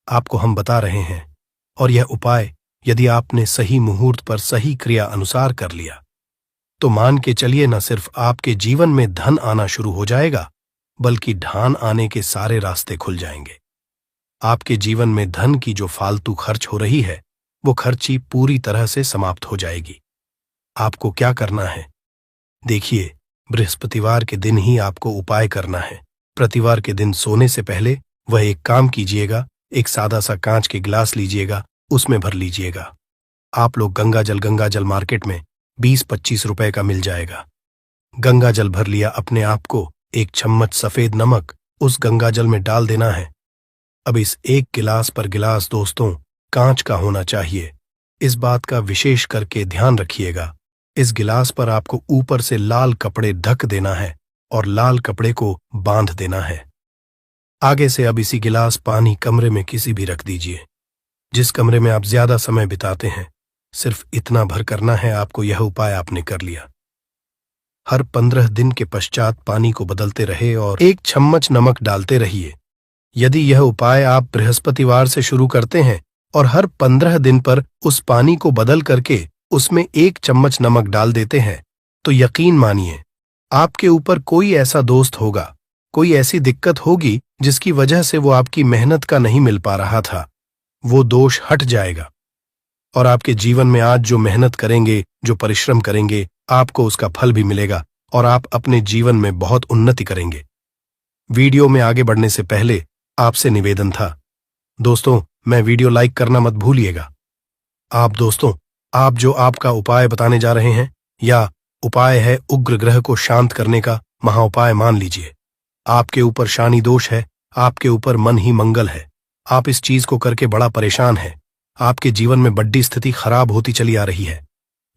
आपको हम बता रहे हैं। और यह उपाय यदि आपने सही मुहूर्त पर सही क्रिया अनुसार कर लिया तो मान के चलिए न सिर्फ आपके जीवन में धन आना शुरू हो जाएगा बल्कि ढान आने के सारे रास्ते खुल जाएंगे। आपके जीवन में धन की जो फालतू खर्च हो रही है वो खर्ची पूरी तरह से समाप्त हो जाएगी। आपको क्या करना है? देखिए, बृहस्पतिवार के दिन ही आपको उपाय करना है। प्रतिवार के दिन सोने से पहले वह एक काम कीजिएगा, एक सादा सा कांच के गिलास लीजिएगा, उसमें भर लीजिएगा। आप लोग गंगा जल मार्केट में 20-25 रुपए का मिल जाएगा। गंगा जल भर लिया, अपने आप को एक चम्मच सफेद नमक उस गंगा जल में डाल देना है। अब इस एक गिलास पर गिलास दोस्तों कांच का होना चाहिए, इस बात का विशेष करके ध्यान रखिएगा। इस गिलास पर आपको ऊपर से लाल कपड़े ढक देना है और लाल कपड़े को बांध देना है। आगे से अब इसी गिलास पानी कमरे में किसी भी रख दीजिए, जिस कमरे में आप ज्यादा समय बिताते हैं। सिर्फ इतना भर करना है आपको, यह उपाय आपने कर लिया। हर 15 दिन के पश्चात पानी को बदलते रहे और 1 चम्मच नमक डालते रहिए। यदि यह उपाय आप बृहस्पतिवार से शुरू करते हैं और हर 15 दिन पर उस पानी को बदल करके उसमें 1 चम्मच नमक डाल देते हैं, तो यकीन मानिए आपके ऊपर कोई ऐसा दोस्त होगा, कोई ऐसी दिक्कत होगी जिसकी वजह से वो आपकी मेहनत का नहीं मिल पा रहा था, वो दोष हट जाएगा और आपके जीवन में आज जो मेहनत करेंगे, जो परिश्रम करेंगे, आपको उसका फल भी मिलेगा और आप अपने जीवन में बहुत उन्नति करेंगे। वीडियो में आगे बढ़ने से पहले आपसे निवेदन था, दोस्तों मैं वीडियो लाइक करना मत भूलिएगा। दोस्तों आप जो आपका उपाय बताने जा रहे हैं, या उपाय है उग्र ग्रह को शांत करने का महाउपाय मान लीजिए। आपके ऊपर शनि दोष है, आपके ऊपर मन ही मंगल है, आप इस चीज को करके बड़ा परेशान हैं, आपके जीवन में बड्डी स्थिति खराब होती चली आ रही है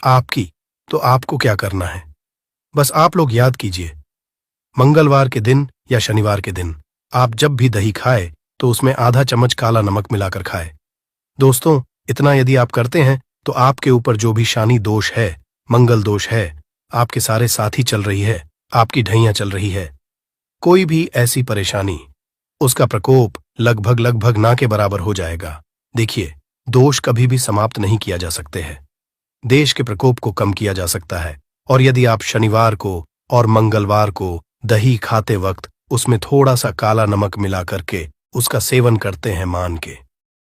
आपकी। तो आपको क्या करना है, बस आप लोग याद कीजिए, मंगलवार के दिन या शनिवार के दिन आप जब भी दही खाए तो उसमें आधा चम्मच काला नमक मिलाकर खाए। दोस्तों इतना यदि आप करते हैं तो आपके ऊपर जो भी शनि दोष है, मंगल दोष है, आपके सारे साथी चल रही है, आपकी ढैया चल रही है, कोई भी ऐसी परेशानी, उसका प्रकोप लगभग ना के बराबर हो जाएगा। देखिए दोष कभी भी समाप्त नहीं किया जा सकते हैं, देश के प्रकोप को कम किया जा सकता है। और यदि आप शनिवार को और मंगलवार को दही खाते वक्त उसमें थोड़ा सा काला नमक मिला करके उसका सेवन करते हैं, मान के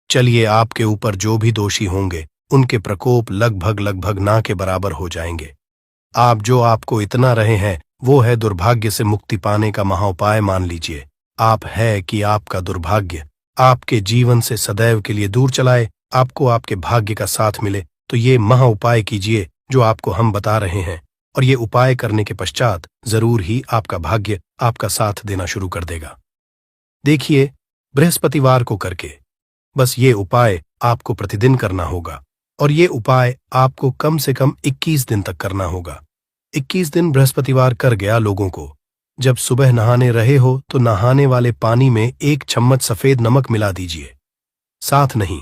चलिए आपके ऊपर जो भी दोषी होंगे उनके प्रकोप लगभग ना के बराबर हो जाएंगे। आपको इतना रहे हैं वो है दुर्भाग्य से मुक्ति पाने का महाउपाय मान लीजिए। आप है कि आपका दुर्भाग्य आपके जीवन से सदैव के लिए दूर चलाए, आपको आपके भाग्य का साथ मिले, तो ये महाउपाय कीजिए जो आपको हम बता रहे हैं, और ये उपाय करने के पश्चात जरूर ही आपका भाग्य आपका साथ देना शुरू कर देगा। देखिए बृहस्पतिवार को करके बस ये उपाय आपको प्रतिदिन करना होगा, और ये उपाय आपको कम से कम 21 दिन तक करना होगा। 21 दिन बृहस्पतिवार कर गया लोगों को, जब सुबह नहाने रहे हो तो नहाने वाले पानी में 1 चम्मच सफेद नमक मिला दीजिए, साथ नहीं।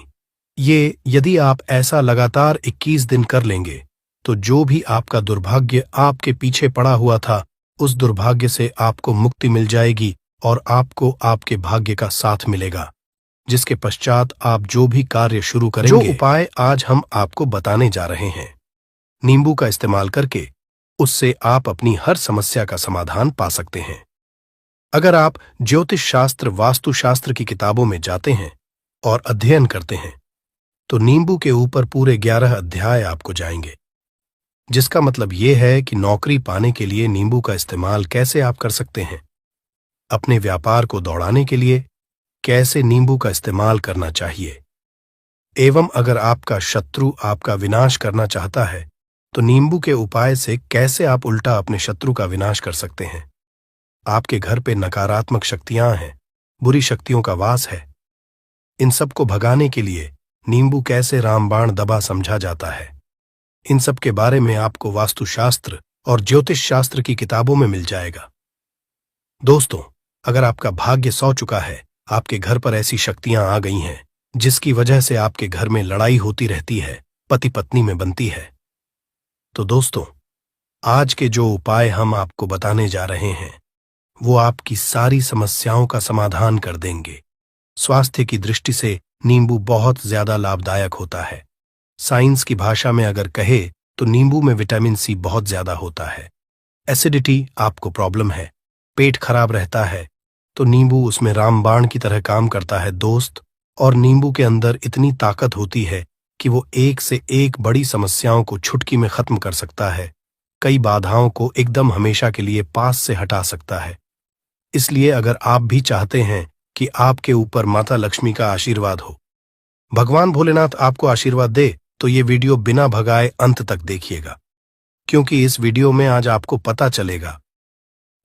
ये यदि आप ऐसा लगातार 21 दिन कर लेंगे तो जो भी आपका दुर्भाग्य आपके पीछे पड़ा हुआ था, उस दुर्भाग्य से आपको मुक्ति मिल जाएगी और आपको आपके भाग्य का साथ मिलेगा, जिसके पश्चात आप जो भी कार्य शुरू करेंगे। जो उपाय आज हम आपको बताने जा रहे हैं, नींबू का इस्तेमाल करके उससे आप अपनी हर समस्या का समाधान पा सकते हैं। अगर आप ज्योतिष शास्त्र, वास्तुशास्त्र की किताबों में जाते हैं और अध्ययन करते हैं तो नींबू के ऊपर पूरे 11 अध्याय आपको जाएंगे, जिसका मतलब यह है कि नौकरी पाने के लिए नींबू का इस्तेमाल कैसे आप कर सकते हैं, अपने व्यापार को दौड़ाने के लिए कैसे नींबू का इस्तेमाल करना चाहिए, एवं अगर आपका शत्रु आपका विनाश करना चाहता है तो नींबू के उपाय से कैसे आप उल्टा अपने शत्रु का विनाश कर सकते हैं। आपके घर पे नकारात्मक शक्तियां हैं, बुरी शक्तियों का वास है, इन सब को भगाने के लिए नींबू कैसे रामबाण दबा समझा जाता है, इन सब के बारे में आपको वास्तुशास्त्र और ज्योतिष शास्त्र की किताबों में मिल जाएगा। दोस्तों अगर आपका भाग्य सौ चुका है, आपके घर पर ऐसी शक्तियां आ गई हैं जिसकी वजह से आपके घर में लड़ाई होती रहती है, पति पत्नी में बनती है, तो दोस्तों आज के जो उपाय हम आपको बताने जा रहे हैं वो आपकी सारी समस्याओं का समाधान कर देंगे। स्वास्थ्य की दृष्टि से नींबू बहुत ज्यादा लाभदायक होता है। साइंस की भाषा में अगर कहे तो नींबू में विटामिन सी बहुत ज्यादा होता है। एसिडिटी आपको प्रॉब्लम है, पेट खराब रहता है, तो नींबू उसमें रामबाण की तरह काम करता है दोस्त। और नींबू के अंदर इतनी ताकत होती है कि वो एक से एक बड़ी समस्याओं को चुटकी में खत्म कर सकता है, कई बाधाओं को एकदम हमेशा के लिए पास से हटा सकता है। इसलिए अगर आप भी चाहते हैं कि आपके ऊपर माता लक्ष्मी का आशीर्वाद हो, भगवान भोलेनाथ आपको आशीर्वाद दे, तो ये वीडियो बिना भगाए अंत तक देखिएगा, क्योंकि इस वीडियो में आज आपको पता चलेगा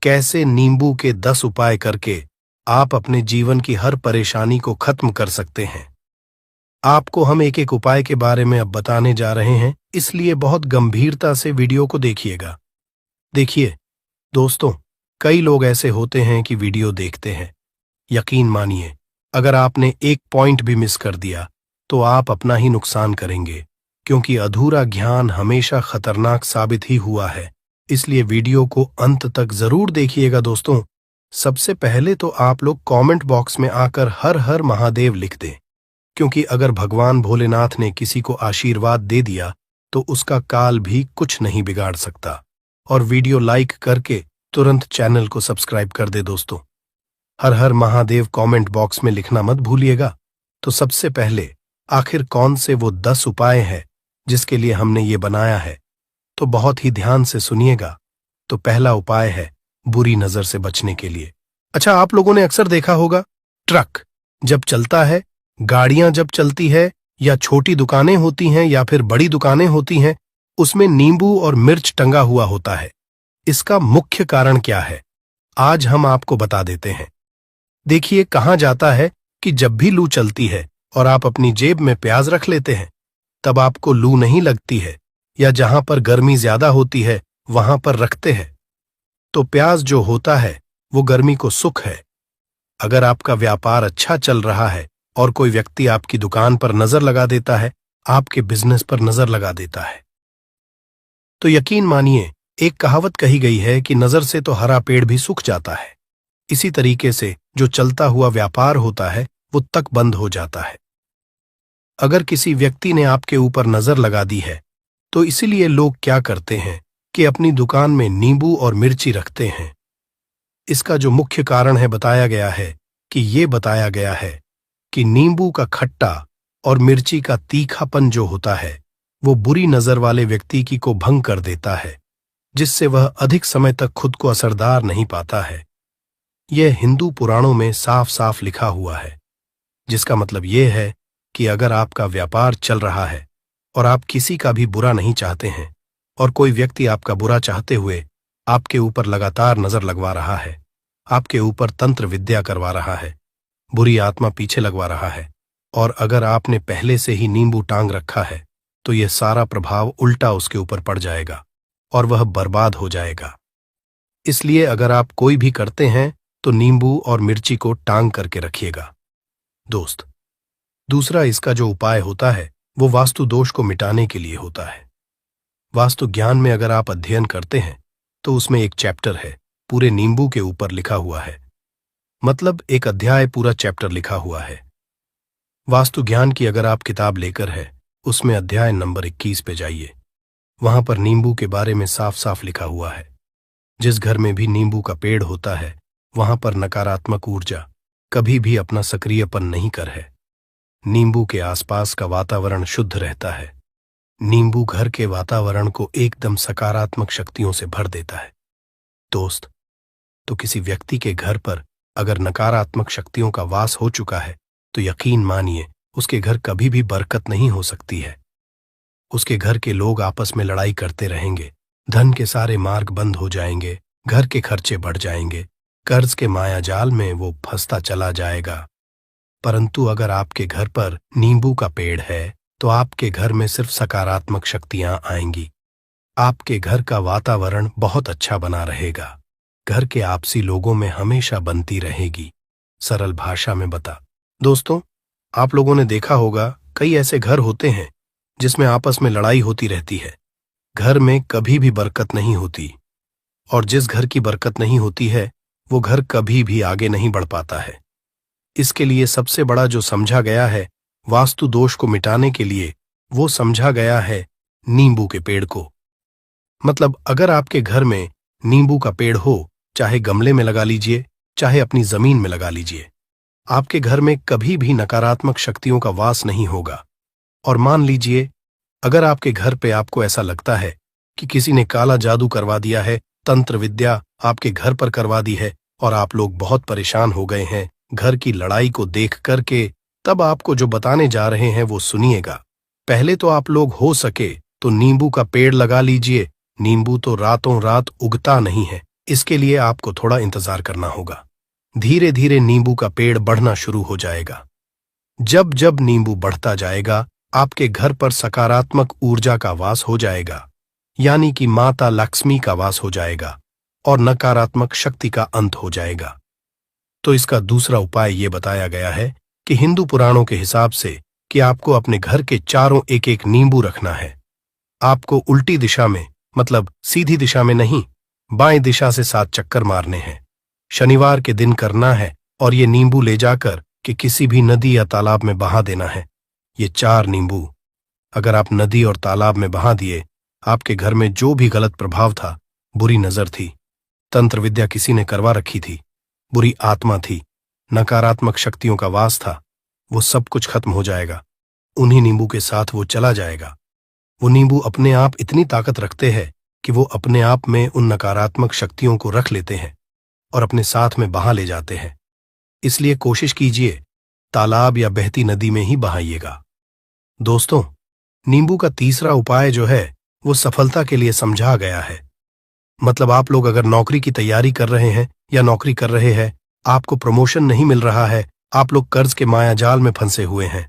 कैसे नींबू के 10 उपाय करके आप अपने जीवन की हर परेशानी को खत्म कर सकते हैं। आपको हम एक एक उपाय के बारे में अब बताने जा रहे हैं, इसलिए बहुत गंभीरता से वीडियो को देखिएगा। देखिए दोस्तों, कई लोग ऐसे होते हैं कि वीडियो देखते हैं, यकीन मानिए अगर आपने एक पॉइंट भी मिस कर दिया तो आप अपना ही नुकसान करेंगे, क्योंकि अधूरा ज्ञान हमेशा खतरनाक साबित ही हुआ है। इसलिए वीडियो को अंत तक जरूर देखिएगा। दोस्तों सबसे पहले तो आप लोग कमेंट बॉक्स में आकर हर हर महादेव लिख दें, क्योंकि अगर भगवान भोलेनाथ ने किसी को आशीर्वाद दे दिया तो उसका काल भी कुछ नहीं बिगाड़ सकता। और वीडियो लाइक करके तुरंत चैनल को सब्सक्राइब कर दे दोस्तों। हर हर महादेव कमेंट बॉक्स में लिखना मत भूलिएगा। तो सबसे पहले आखिर कौन से वो 10 उपाय हैं जिसके लिए हमने ये बनाया है, तो बहुत ही ध्यान से सुनिएगा। तो पहला उपाय है बुरी नजर से बचने के लिए। अच्छा, आप लोगों ने अक्सर देखा होगा, ट्रक जब चलता है, गाड़ियां जब चलती है, या छोटी दुकानें होती हैं या फिर बड़ी दुकानें होती हैं, उसमें नींबू और मिर्च टंगा हुआ होता है। इसका मुख्य कारण क्या है, आज हम आपको बता देते हैं। देखिए, कहा जाता है कि जब भी लू चलती है और आप अपनी जेब में प्याज रख लेते हैं, तब आपको लू नहीं लगती है, या जहां पर गर्मी ज्यादा होती है वहां पर रखते हैं। तो प्याज जो होता है वो गर्मी को सुख है। अगर आपका व्यापार अच्छा चल रहा है और कोई व्यक्ति आपकी दुकान पर नजर लगा देता है, आपके बिजनेस पर नजर लगा देता है, तो यकीन मानिए, एक कहावत कही गई है कि नजर से तो हरा पेड़ भी सूख जाता है। इसी तरीके से जो चलता हुआ व्यापार होता है वो तक बंद हो जाता है। अगर किसी व्यक्ति ने आपके ऊपर नजर लगा दी है, तो इसीलिए लोग क्या करते हैं कि अपनी दुकान में नींबू और मिर्ची रखते हैं। इसका जो मुख्य कारण है बताया गया है कि नींबू का खट्टा और मिर्ची का तीखापन जो होता है वो बुरी नजर वाले व्यक्ति की को भंग कर देता है, जिससे वह अधिक समय तक खुद को असरदार नहीं पाता है। यह हिंदू पुराणों में साफ साफ लिखा हुआ है, जिसका मतलब यह है कि अगर आपका व्यापार चल रहा है और आप किसी का भी बुरा नहीं चाहते हैं, और कोई व्यक्ति आपका बुरा चाहते हुए आपके ऊपर लगातार नजर लगवा रहा है, आपके ऊपर तंत्र विद्या करवा रहा है, बुरी आत्मा पीछे लगवा रहा है, और अगर आपने पहले से ही नींबू टांग रखा है, तो यह सारा प्रभाव उल्टा उसके ऊपर पड़ जाएगा और वह बर्बाद हो जाएगा। इसलिए अगर आप कोई भी करते हैं तो नींबू और मिर्ची को टांग करके रखिएगा दोस्त। दूसरा इसका जो उपाय होता है वो वास्तु दोष को मिटाने के लिए होता है। वास्तु ज्ञान में अगर आप अध्ययन करते हैं तो उसमें एक चैप्टर है पूरे नींबू के ऊपर लिखा हुआ है, मतलब एक अध्याय पूरा चैप्टर लिखा हुआ है। वास्तु ज्ञान की अगर आप किताब लेकर है, उसमें अध्याय नंबर 21 पे जाइए। वहां पर नींबू के बारे में साफ साफ लिखा हुआ है। जिस घर में भी नींबू का पेड़ होता है वहां पर नकारात्मक ऊर्जा कभी भी अपना सक्रियपन नहीं कर है। नींबू के आसपास का वातावरण शुद्ध रहता है। नींबू घर के वातावरण को एकदम सकारात्मक शक्तियों से भर देता है दोस्त। तो किसी व्यक्ति के घर पर अगर नकारात्मक शक्तियों का वास हो चुका है तो यकीन मानिए उसके घर कभी भी बरकत नहीं हो सकती है। उसके घर के लोग आपस में लड़ाई करते रहेंगे, धन के सारे मार्ग बंद हो जाएंगे, घर के खर्चे बढ़ जाएंगे, कर्ज के माया जाल में वो फंसता चला जाएगा। परंतु अगर आपके घर पर नींबू का पेड़ है तो आपके घर में सिर्फ सकारात्मक शक्तियां आएंगी। आपके घर का वातावरण बहुत अच्छा बना रहेगा। घर के आपसी लोगों में हमेशा बनती रहेगी। सरल भाषा में बता दोस्तों, आप लोगों ने देखा होगा कई ऐसे घर होते हैं जिसमें आपस में लड़ाई होती रहती है। घर में कभी भी बरकत नहीं होती, और जिस घर की बरकत नहीं होती है वो घर कभी भी आगे नहीं बढ़ पाता है। इसके लिए सबसे बड़ा जो समझा गया है वास्तु दोष को मिटाने के लिए, वो समझा गया है नींबू के पेड़ को। मतलब अगर आपके घर में नींबू का पेड़ हो, चाहे गमले में लगा लीजिए, चाहे अपनी जमीन में लगा लीजिए, आपके घर में कभी भी नकारात्मक शक्तियों का वास नहीं होगा। और मान लीजिए अगर आपके घर पे आपको ऐसा लगता है कि किसी ने काला जादू करवा दिया है, तंत्र विद्या आपके घर पर करवा दी है, और आप लोग बहुत परेशान हो गए हैं घर की लड़ाई को देख करके, तब आपको जो बताने जा रहे हैं वो सुनिएगा। पहले तो आप लोग हो सके तो नींबू का पेड़ लगा लीजिए। नींबू तो रातों रात उगता नहीं है, इसके लिए आपको थोड़ा इंतजार करना होगा। धीरे धीरे नींबू का पेड़ बढ़ना शुरू हो जाएगा। जब जब नींबू बढ़ता जाएगा आपके घर पर सकारात्मक ऊर्जा का वास हो जाएगा, यानी कि माता लक्ष्मी का वास हो जाएगा और नकारात्मक शक्ति का अंत हो जाएगा। तो इसका दूसरा उपाय ये बताया गया है कि हिंदू पुराणों के हिसाब से कि आपको अपने घर के चारों एक एक नींबू रखना है। आपको उल्टी दिशा में, मतलब सीधी दिशा में नहीं, बाएं दिशा से 7 चक्कर मारने हैं। शनिवार के दिन करना है और ये नींबू ले जाकर कि किसी भी नदी या तालाब में बहा देना है। ये 4 नींबू अगर आप नदी और तालाब में बहा दिए, आपके घर में जो भी गलत प्रभाव था, बुरी नजर थी, तंत्र विद्या किसी ने करवा रखी थी, बुरी आत्मा थी, नकारात्मक शक्तियों का वास था, वो सब कुछ खत्म हो जाएगा। उन्हीं नींबू के साथ वो चला जाएगा। वो नींबू अपने आप इतनी ताकत रखते हैं कि वो अपने आप में उन नकारात्मक शक्तियों को रख लेते हैं और अपने साथ में बहा ले जाते हैं। इसलिए कोशिश कीजिए तालाब या बहती नदी में ही बहाइएगा। दोस्तों, नींबू का तीसरा उपाय जो है वो सफलता के लिए समझा गया है। मतलब आप लोग अगर नौकरी की तैयारी कर रहे हैं या नौकरी कर रहे हैं, आपको प्रमोशन नहीं मिल रहा है, आप लोग कर्ज के मायाजाल में फंसे हुए हैं,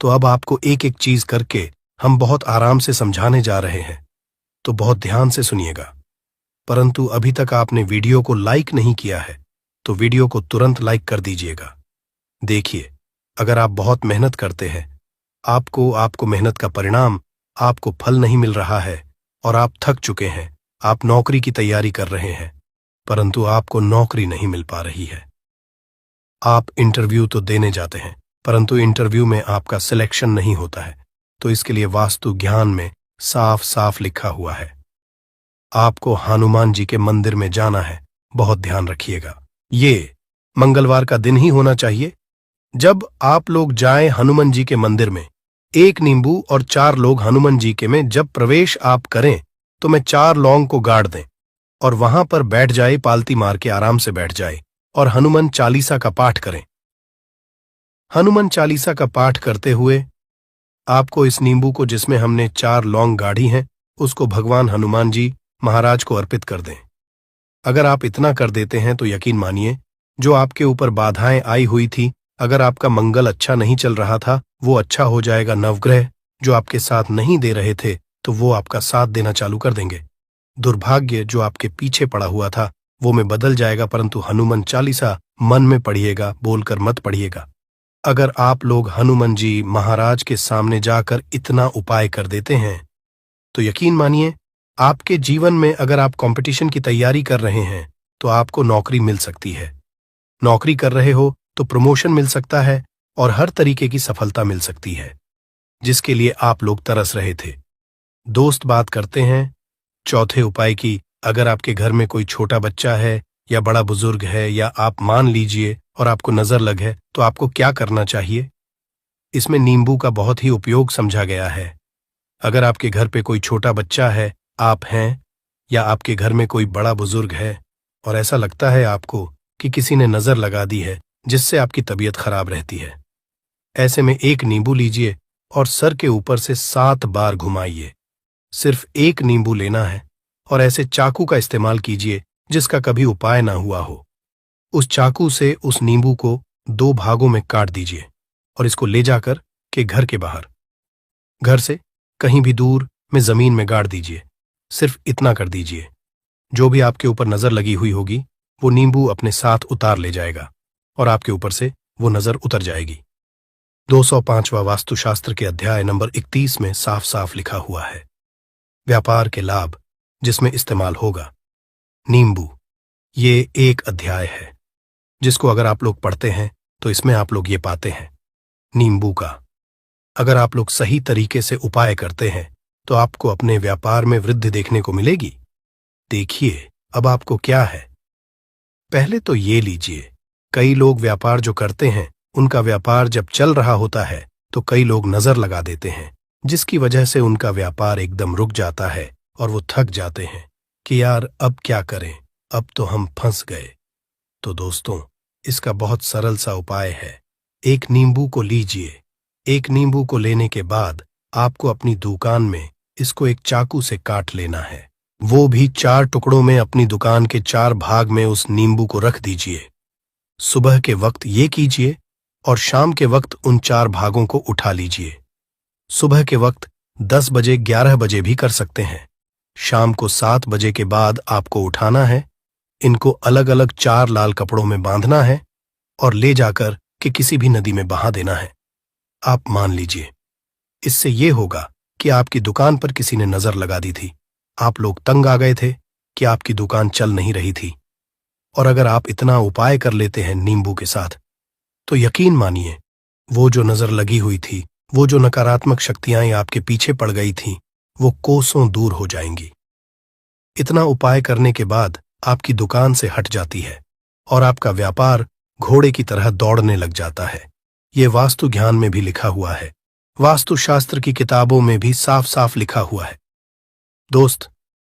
तो अब आपको एक एक चीज करके हम बहुत आराम से समझाने जा रहे हैं, तो बहुत ध्यान से सुनिएगा। परंतु अभी तक आपने वीडियो को लाइक नहीं किया है तो वीडियो को तुरंत लाइक कर दीजिएगा। देखिए, अगर आप बहुत मेहनत करते हैं, आपको मेहनत का परिणाम, आपको फल नहीं मिल रहा है और आप थक चुके हैं, आप नौकरी की तैयारी कर रहे हैं परंतु आपको नौकरी नहीं मिल पा रही है। आप इंटरव्यू तो देने जाते हैं परंतु इंटरव्यू में आपका सिलेक्शन नहीं होता है, तो इसके लिए वास्तु ज्ञान में साफ साफ लिखा हुआ है, आपको हनुमान जी के मंदिर में जाना है। बहुत ध्यान रखिएगा, ये मंगलवार का दिन ही होना चाहिए। जब आप लोग जाएं हनुमान जी के मंदिर में, 1 नींबू और 4 लोग हनुमान जी के में जब प्रवेश आप करें तो मैं 4 लौंग को गाड़ दें और वहां पर बैठ जाए, पालती मार के आराम से बैठ जाए और हनुमान चालीसा का पाठ करें। हनुमान चालीसा का पाठ करते हुए आपको इस नींबू को, जिसमें हमने 4 लौंग गाढ़ी हैं, उसको भगवान हनुमान जी महाराज को अर्पित कर दें। अगर आप इतना कर देते हैं तो यकीन मानिए, जो आपके ऊपर बाधाएं आई हुई थी, अगर आपका मंगल अच्छा नहीं चल रहा था, वो अच्छा हो जाएगा। नवग्रह जो आपके साथ नहीं दे रहे थे तो वो आपका साथ देना चालू कर देंगे। दुर्भाग्य जो आपके पीछे पड़ा हुआ था वो में बदल जाएगा। परंतु हनुमान चालीसा मन में पढ़िएगा, बोलकर मत पढ़िएगा। अगर आप लोग हनुमान जी महाराज के सामने जाकर इतना उपाय कर देते हैं तो यकीन मानिए, आपके जीवन में अगर आप कंपटीशन की तैयारी कर रहे हैं तो आपको नौकरी मिल सकती है। नौकरी कर रहे हो तो प्रमोशन मिल सकता है और हर तरीके की सफलता मिल सकती है, जिसके लिए आप लोग तरस रहे थे। दोस्त बात करते हैं चौथे उपाय की। अगर आपके घर में कोई छोटा बच्चा है या बड़ा बुजुर्ग है, या आप मान लीजिए और आपको नजर लग है, तो आपको क्या करना चाहिए? इसमें नींबू का बहुत ही उपयोग समझा गया है। अगर आपके घर पे कोई छोटा बच्चा है, आप हैं, या आपके घर में कोई बड़ा बुजुर्ग है और ऐसा लगता है आपको कि किसी ने नजर लगा दी है जिससे आपकी तबीयत खराब रहती है, ऐसे में 1 नींबू लीजिए और सर के ऊपर से 7 बार घुमाइए। सिर्फ 1 नींबू लेना है और ऐसे चाकू का इस्तेमाल कीजिए जिसका कभी उपाय ना हुआ हो। उस चाकू से उस नींबू को 2 भागों में काट दीजिए और इसको ले जाकर के घर के बाहर, घर से कहीं भी दूर में जमीन में गाड़ दीजिए। सिर्फ इतना कर दीजिए, जो भी आपके ऊपर नजर लगी हुई होगी वो नींबू अपने साथ उतार ले जाएगा और आपके ऊपर से वो नजर उतर जाएगी। 205वां वास्तुशास्त्र के अध्याय नंबर 31 में साफ साफ लिखा हुआ है, व्यापार के लाभ जिसमें इस्तेमाल होगा नींबू। ये एक अध्याय है जिसको अगर आप लोग पढ़ते हैं तो इसमें आप लोग ये पाते हैं नींबू का अगर आप लोग सही तरीके से उपाय करते हैं तो आपको अपने व्यापार में वृद्धि देखने को मिलेगी। देखिए अब आपको क्या है। पहले तो ये लीजिए, कई लोग व्यापार जो करते हैं उनका व्यापार जब चल रहा होता है तो कई लोग नजर लगा देते हैं, जिसकी वजह से उनका व्यापार एकदम रुक जाता है और वो थक जाते हैं कि यार अब क्या करें, अब तो हम फंस गए। तो दोस्तों, इसका बहुत सरल सा उपाय है। 1 नींबू को लीजिए। 1 नींबू को लेने के बाद आपको अपनी दुकान में इसको एक चाकू से काट लेना है, वो भी 4 टुकड़ों में। अपनी दुकान के 4 भाग में उस नींबू को रख दीजिए। सुबह के वक्त ये कीजिए और शाम के वक्त उन 4 भागों को उठा लीजिए। सुबह के वक्त 10 बजे 11 बजे भी कर सकते हैं। शाम को 7 बजे के बाद आपको उठाना है। इनको अलग अलग 4 लाल कपड़ों में बांधना है और ले जाकर के किसी भी नदी में बहा देना है। आप मान लीजिए, इससे ये होगा कि आपकी दुकान पर किसी ने नजर लगा दी थी, आप लोग तंग आ गए थे कि आपकी दुकान चल नहीं रही थी। और अगर आप इतना उपाय कर लेते हैं नींबू के साथ तो यकीन मानिए, वो जो नजर लगी हुई थी, वो जो नकारात्मक शक्तियां आपके पीछे पड़ गई थीं, वो कोसों दूर हो जाएंगी। इतना उपाय करने के बाद आपकी दुकान से हट जाती है और आपका व्यापार घोड़े की तरह दौड़ने लग जाता है। ये वास्तु ज्ञान में भी लिखा हुआ है, वास्तुशास्त्र की किताबों में भी साफ साफ लिखा हुआ है। दोस्त,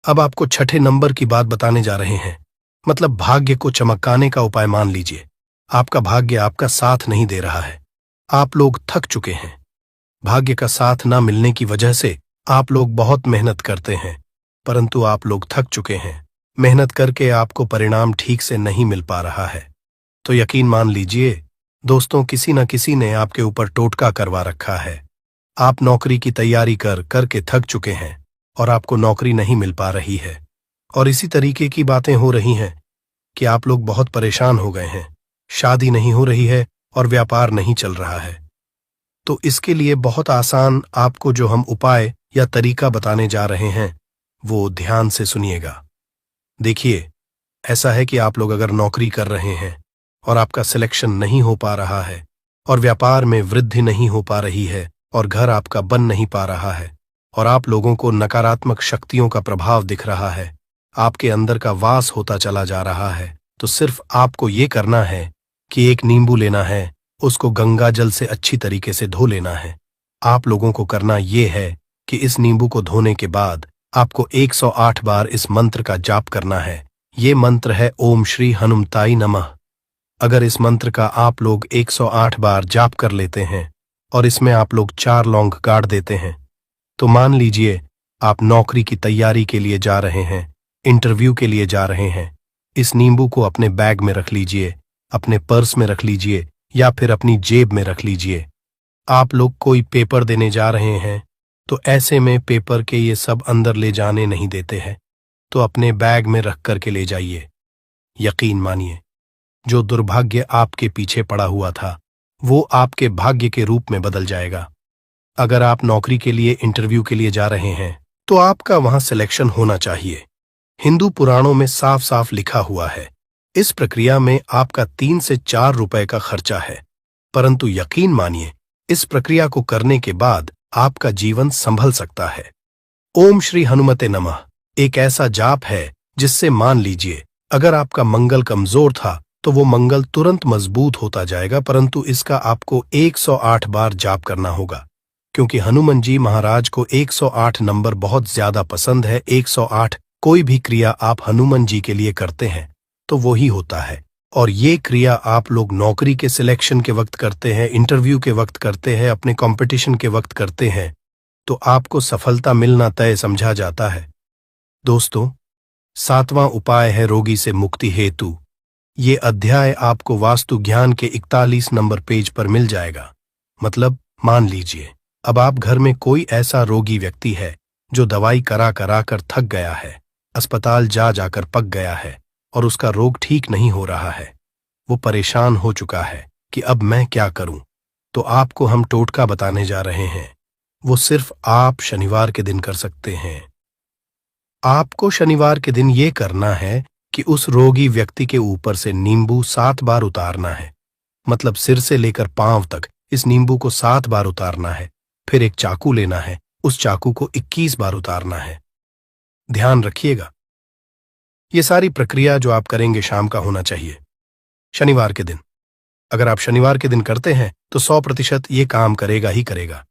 अब आपको छठे नंबर की बात बताने जा रहे हैं, मतलब भाग्य को चमकाने का उपाय। मान लीजिए आपका भाग्य आपका साथ नहीं दे रहा है, आप लोग थक चुके हैं। भाग्य का साथ ना मिलने की वजह से आप लोग बहुत मेहनत करते हैं, परंतु आप लोग थक चुके हैं। मेहनत करके आपको परिणाम ठीक से नहीं मिल पा रहा है। तो यकीन मान लीजिए दोस्तों, किसी न किसी ने आपके ऊपर टोटका करवा रखा है। आप नौकरी की तैयारी करके थक चुके हैं और आपको नौकरी नहीं मिल पा रही है। और इसी तरीके की बातें हो रही हैं कि आप लोग बहुत परेशान हो गए हैं, शादी नहीं हो रही है और व्यापार नहीं चल रहा है। तो इसके लिए बहुत आसान आपको जो हम उपाय या तरीका बताने जा रहे हैं, वो ध्यान से सुनिएगा। देखिए, ऐसा है कि आप लोग अगर नौकरी कर रहे हैं और आपका सिलेक्शन नहीं हो पा रहा है और व्यापार में वृद्धि नहीं हो पा रही है और घर आपका बन नहीं पा रहा है और आप लोगों को नकारात्मक शक्तियों का प्रभाव दिख रहा है, आपके अंदर का वास होता चला जा रहा है, तो सिर्फ आपको ये करना है कि एक नींबू लेना है, उसको गंगा जल से अच्छी तरीके से धो लेना है। आप लोगों को करना ये है कि इस नींबू को धोने के बाद आपको 108 बार इस मंत्र का जाप करना है। ये मंत्र है ओम श्री हनुमताई नमः। अगर इस मंत्र का आप लोग 108 बार जाप कर लेते हैं और इसमें आप लोग 4 लौंग गाड़ देते हैं, तो मान लीजिए आप नौकरी की तैयारी के लिए जा रहे हैं, इंटरव्यू के लिए जा रहे हैं। इस नींबू को अपने बैग में रख लीजिए, अपने पर्स में रख लीजिए या फिर अपनी जेब में रख लीजिए। आप लोग कोई पेपर देने जा रहे हैं तो ऐसे में पेपर के ये सब अंदर ले जाने नहीं देते हैं, तो अपने बैग में रख करके ले जाइए। यकीन मानिए, जो दुर्भाग्य आपके पीछे पड़ा हुआ था वो आपके भाग्य के रूप में बदल जाएगा। अगर आप नौकरी के लिए इंटरव्यू के लिए जा रहे हैं तो आपका वहां सिलेक्शन होना चाहिए। हिंदू पुराणों में साफ साफ लिखा हुआ है, इस प्रक्रिया में आपका 3 से 4 रुपए का खर्चा है, परंतु यकीन मानिए इस प्रक्रिया को करने के बाद आपका जीवन संभल सकता है। ओम श्री हनुमते नमः एक ऐसा जाप है जिससे मान लीजिए अगर आपका मंगल कमजोर था तो वो मंगल तुरंत मजबूत होता जाएगा, परंतु इसका आपको 108 बार जाप करना होगा, क्योंकि हनुमान जी महाराज को 108 नंबर बहुत ज्यादा पसंद है। 108 कोई भी क्रिया आप हनुमान जी के लिए करते हैं तो वो ही होता है। और ये क्रिया आप लोग नौकरी के सिलेक्शन के वक्त करते हैं, इंटरव्यू के वक्त करते हैं, अपने कंपटीशन के वक्त करते हैं, तो आपको सफलता मिलना तय समझा जाता है। दोस्तों, 7वां उपाय है रोगी से मुक्ति हेतु। ये अध्याय आपको वास्तु ज्ञान के 41 नंबर पेज पर मिल जाएगा। मतलब मान लीजिए अब आप घर में कोई ऐसा रोगी व्यक्ति है जो दवाई करा करा कर थक गया है, अस्पताल जा जाकर पक गया है और उसका रोग ठीक नहीं हो रहा है। वो परेशान हो चुका है कि अब मैं क्या करूं। तो आपको हम टोटका बताने जा रहे हैं, वो सिर्फ आप शनिवार के दिन कर सकते हैं। आपको शनिवार के दिन ये करना है कि उस रोगी व्यक्ति के ऊपर से नींबू 7 बार उतारना है, मतलब सिर से लेकर पांव तक इस नींबू को 7 बार उतारना है। फिर एक चाकू लेना है, उस चाकू को 21 बार उतारना है। ध्यान रखिएगा, ये सारी प्रक्रिया जो आप करेंगे शाम का होना चाहिए, शनिवार के दिन। अगर आप शनिवार के दिन करते हैं तो 100% ये काम करेगा ही करेगा।